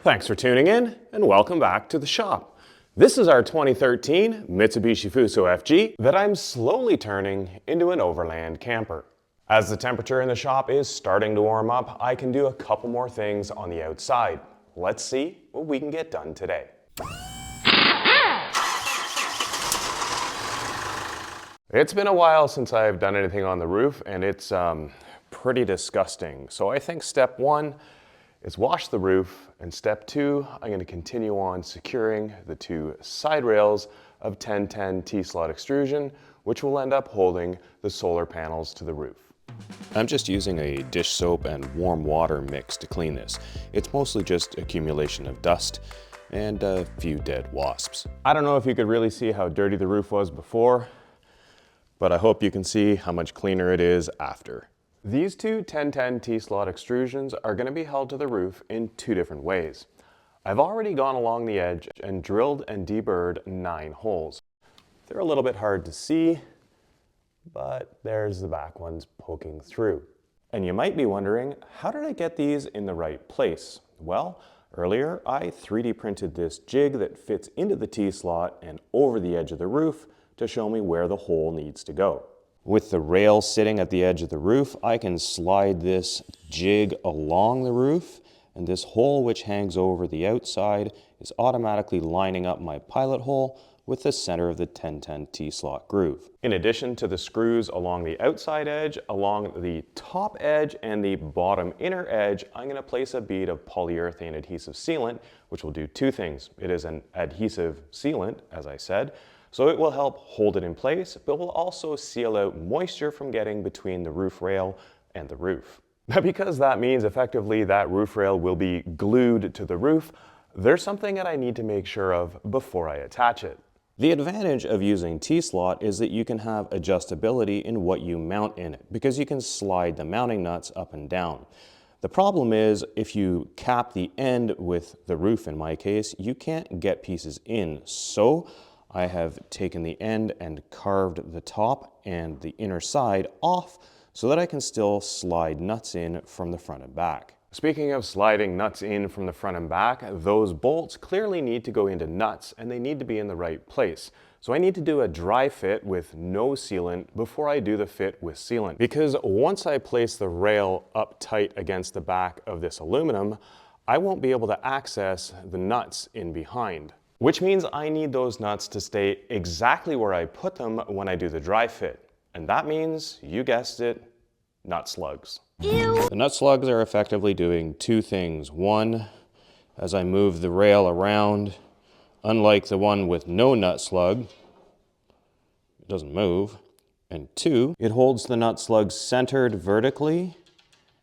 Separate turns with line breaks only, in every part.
Thanks for tuning in and welcome back to the shop. This is our 2013 Mitsubishi Fuso FG that I'm slowly turning into an Overland camper. As the temperature in the shop is starting to warm up, I can do a couple more things on the outside. Let's see what we can get done today. It's been a while since I've done anything on the roof, and it's pretty disgusting. So I think step one is wash the roof, and step two, I'm going to continue on securing the two side rails of 1010 T-slot extrusion, which will end up holding the solar panels to the roof. I'm just using a dish soap and warm water mix to clean this. It's mostly just accumulation of dust and a few dead wasps. I don't know if you could really see how dirty the roof was before, but I hope you can see how much cleaner it is after. These two 1010 T-slot extrusions are going to be held to the roof in two different ways. I've already gone along the edge and drilled and deburred 9 holes. They're a little bit hard to see, but there's the back ones poking through. And you might be wondering, how did I get these in the right place? Well, earlier I 3D printed this jig that fits into the T-slot and over the edge of the roof to show me where the hole needs to go. With the rail sitting at the edge of the roof, I can slide this jig along the roof, and this hole which hangs over the outside is automatically lining up my pilot hole with the center of the 1010 T-slot groove. In addition to the screws along the outside edge, along the top edge and the bottom inner edge, I'm going to place a bead of polyurethane adhesive sealant, which will do two things. It is an adhesive sealant, as I said, so it will help hold it in place, but will also seal out moisture from getting between the roof rail and the roof. Now, because that means effectively that roof rail will be glued to the roof, there's something that I need to make sure of before I attach it. The advantage of using T-slot is that you can have adjustability in what you mount in it, because you can slide the mounting nuts up and down. The problem is, if you cap the end with the roof, in my case, you can't get pieces in. So I have taken the end and carved the top and the inner side off so that I can still slide nuts in from the front and back. Speaking of sliding nuts in from the front and back, those bolts clearly need to go into nuts and they need to be in the right place. So I need to do a dry fit with no sealant before I do the fit with sealant. Because once I place the rail up tight against the back of this aluminum, I won't be able to access the nuts in behind. Which means I need those nuts to stay exactly where I put them when I do the dry fit. And that means, you guessed it, nut slugs. Ew. The nut slugs are effectively doing two things. One, as I move the rail around, unlike the one with no nut slug, it doesn't move. And two, it holds the nut slugs centered vertically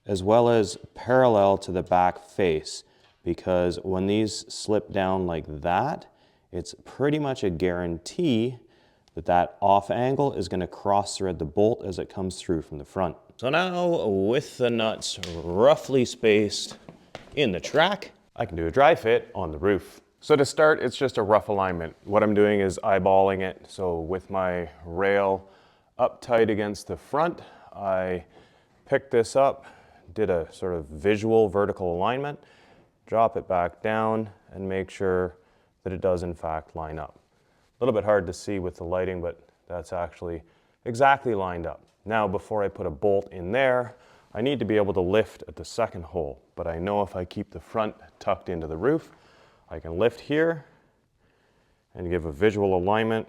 as well as parallel to the back face. Because when these slip down like that, it's pretty much a guarantee that that off angle is going to cross thread the bolt as it comes through from the front. So now, with the nuts roughly spaced in the track, I can do a dry fit on the roof. So to start, it's just a rough alignment. What I'm doing is eyeballing it. So with my rail up tight against the front, I picked this up, did a sort of visual vertical alignment, drop it back down, and make sure that it does in fact line up. A little bit hard to see with the lighting, but that's actually exactly lined up. Now, before I put a bolt in there, I need to be able to lift at the second hole, but I know if I keep the front tucked into the roof, I can lift here and give a visual alignment,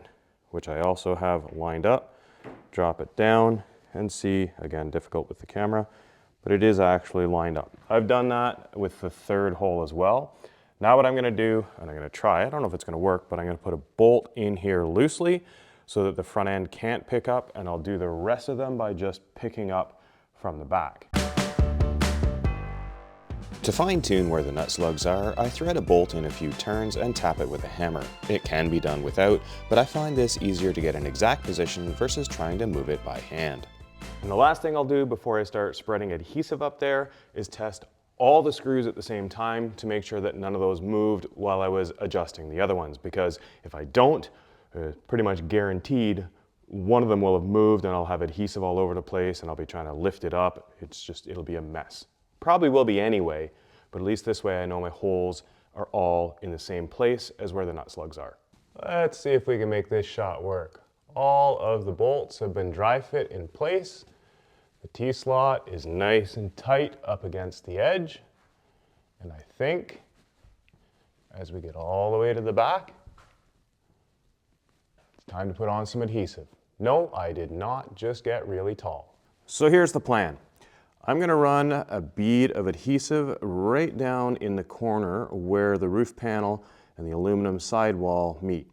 which I also have lined up, drop it down, and see, again, difficult with the camera, but it is actually lined up. I've done that with the third hole as well. Now what I'm going to do, and I'm going to try, I don't know if it's going to work, but I'm going to put a bolt in here loosely so that the front end can't pick up, and I'll do the rest of them by just picking up from the back. To fine tune where the nut slugs are, I thread a bolt in a few turns and tap it with a hammer. It can be done without, but I find this easier to get an exact position versus trying to move it by hand. And the last thing I'll do before I start spreading adhesive up there is test all the screws at the same time to make sure that none of those moved while I was adjusting the other ones, because if I don't, pretty much guaranteed one of them will have moved and I'll have adhesive all over the place and I'll be trying to lift it up. It'll be a mess. Probably will be anyway, but at least this way I know my holes are all in the same place as where the nut slugs are. Let's see if we can make this shot work. All of the bolts have been dry fit in place. The T-slot is nice and tight up against the edge. And I think as we get all the way to the back, it's time to put on some adhesive. No, I did not just get really tall. So here's the plan. I'm going to run a bead of adhesive right down in the corner where the roof panel and the aluminum sidewall meet.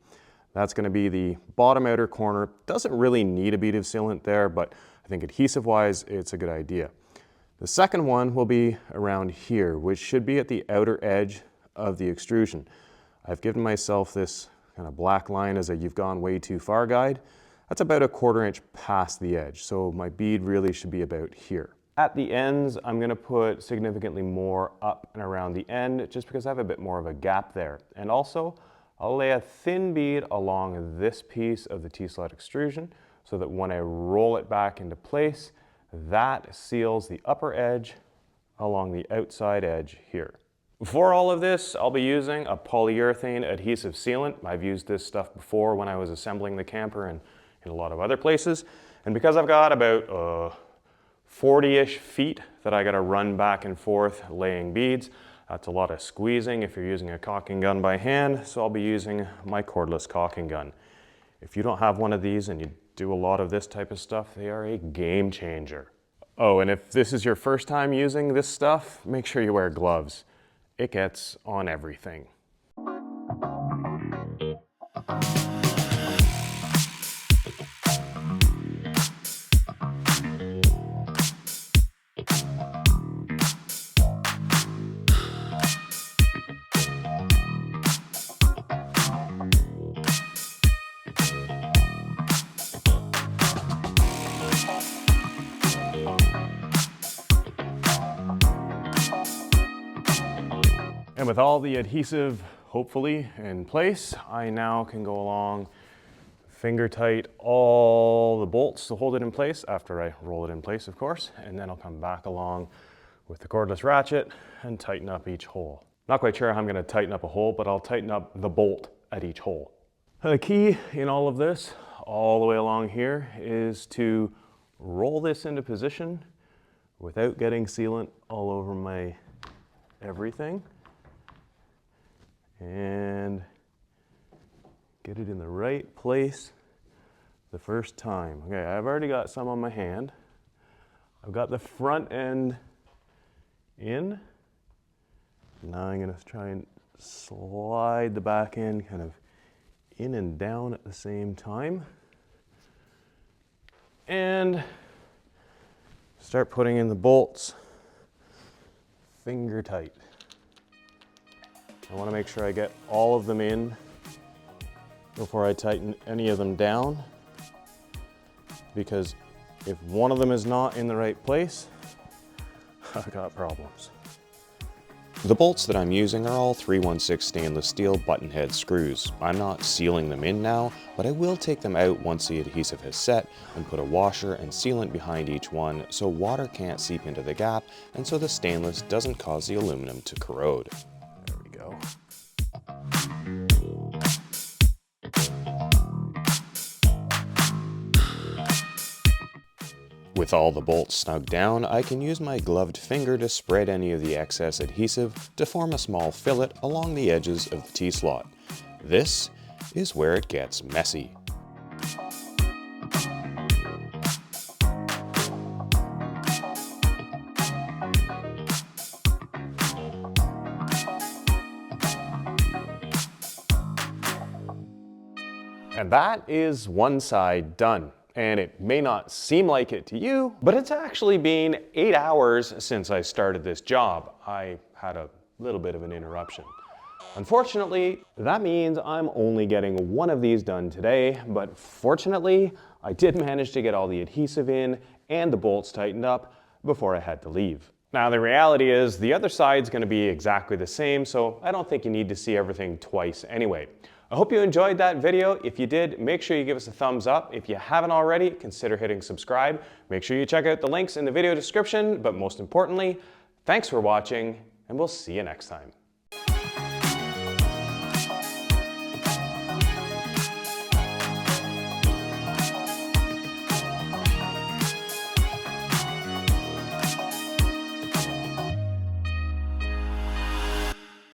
That's going to be the bottom outer corner. Doesn't really need a bead of sealant there, but I think adhesive-wise, it's a good idea. The second one will be around here, which should be at the outer edge of the extrusion. I've given myself this kind of black line as a "you've gone way too far" guide. That's about a 1/4 inch past the edge, so my bead really should be about here. At the ends, I'm going to put significantly more up and around the end just because I have a bit more of a gap there. And also, I'll lay a thin bead along this piece of the T-slot extrusion so that when I roll it back into place, that seals the upper edge along the outside edge here. For all of this, I'll be using a polyurethane adhesive sealant. I've used this stuff before when I was assembling the camper and in a lot of other places. And because I've got about 40-ish feet that I gotta run back and forth laying beads, that's a lot of squeezing if you're using a caulking gun by hand, so I'll be using my cordless caulking gun. If you don't have one of these and you do a lot of this type of stuff, they are a game changer. Oh, and if this is your first time using this stuff, make sure you wear gloves. It gets on everything. And with all the adhesive, hopefully, in place, I now can go along, finger tight all the bolts to hold it in place after I roll it in place, of course, and then I'll come back along with the cordless ratchet and tighten up each hole. Not quite sure how I'm going to tighten up a hole, but I'll tighten up the bolt at each hole. The key in all of this, all the way along here, is to roll this into position without getting sealant all over my everything. And get it in the right place the first time. Okay, I've already got some on my hand. I've got the front end in. Now I'm going to try and slide the back end kind of in and down at the same time. And start putting in the bolts finger tight. I want to make sure I get all of them in before I tighten any of them down, because if one of them is not in the right place, I've got problems.
The bolts that I'm using are all 316 stainless steel button head screws. I'm not sealing them in now, but I will take them out once the adhesive has set and put a washer and sealant behind each one so water can't seep into the gap and so the stainless doesn't cause the aluminum to corrode.
There we go.
With all the bolts snug down, I can use my gloved finger to spread any of the excess adhesive to form a small fillet along the edges of the T-slot. This is where it gets messy.
And that is one side done. And it may not seem like it to you, but it's actually been 8 hours since I started this job. I had a little bit of an interruption. Unfortunately, that means I'm only getting one of these done today, but fortunately, I did manage to get all the adhesive in and the bolts tightened up before I had to leave. Now, the reality is the other side's gonna be exactly the same, so I don't think you need to see everything twice anyway. I hope you enjoyed that video. If you did, make sure you give us a thumbs up. If you haven't already, consider hitting subscribe. Make sure you check out the links in the video description, but most importantly, thanks for watching and we'll see you next time.